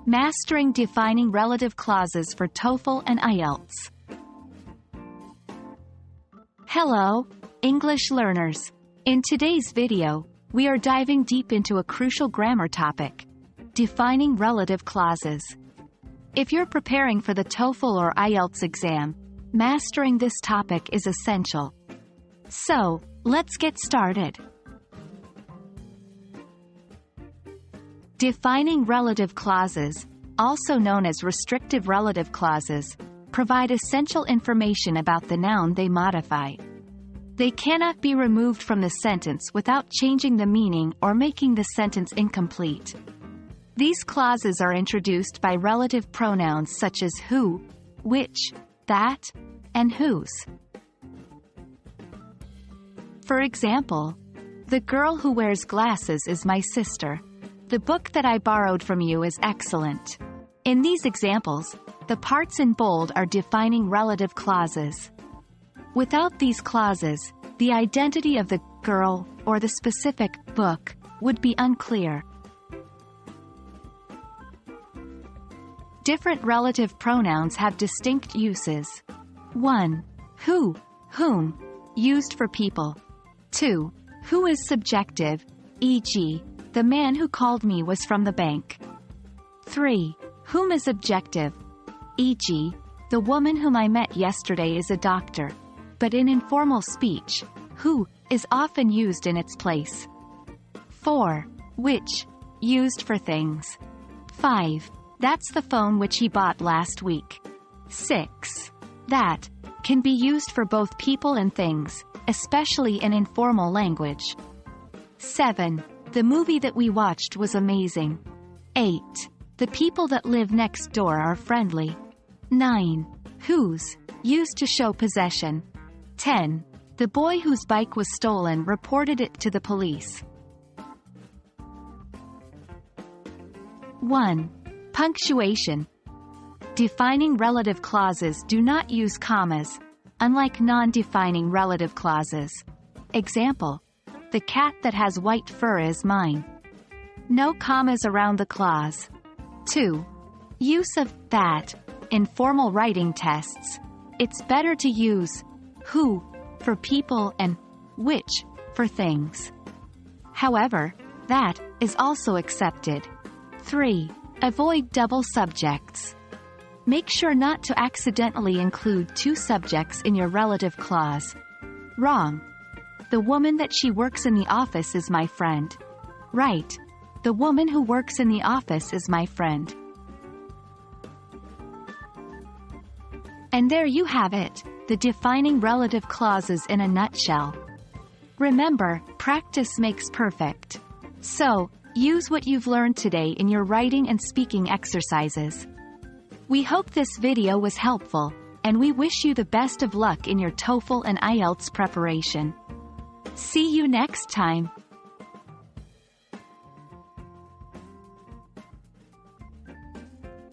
Mastering defining relative clauses for TOEFL and IELTS. Hello, English learners. In today's video, we are diving deep into a crucial grammar topic: defining relative clauses. If you're preparing for the TOEFL or IELTS exam, mastering this topic is essential. So, let's get started. Defining relative clauses, also known as restrictive relative clauses, provide essential information about the noun they modify. They cannot be removed from the sentence without changing the meaning or making the sentence incomplete. These clauses are introduced by relative pronouns such as who, which, that, and whose. For example, the girl who wears glasses is my sister. The book that I borrowed from you is excellent. In these examples, the parts in bold are defining relative clauses. Without these clauses, the identity of the girl or the specific book would be unclear. Different relative pronouns have distinct uses. 1. Who, whom, used for people. 2. Who is subjective, e.g., the man who called me was from the bank. 3. Whom is objective, e.g., the woman whom I met yesterday is a doctor, but in informal speech, who is often used in its place. 4. Which, used for things. 5. That's the phone which he bought last week. 6. That can be used for both people and things, especially in informal language. 7. The movie that we watched was amazing. 8. The people that live next door are friendly. 9. Whose, used to show possession. 10. The boy whose bike was stolen reported it to the police. 1. Punctuation. Defining relative clauses do not use commas, unlike non-defining relative clauses. Example: the cat that has white fur is mine. No commas around the clause. 2. Use of that. In formal writing tests, it's better to use who for people and which for things. However, that is also accepted. 3. Avoid double subjects. Make sure not to accidentally include two subjects in your relative clause. Wrong. The woman that she works in the office is my friend. Right. The woman who works in the office is my friend. And there you have it, the defining relative clauses in a nutshell. Remember, practice makes perfect. So, use what you've learned today in your writing and speaking exercises. We hope this video was helpful, and we wish you the best of luck in your TOEFL and IELTS preparation. See you next time.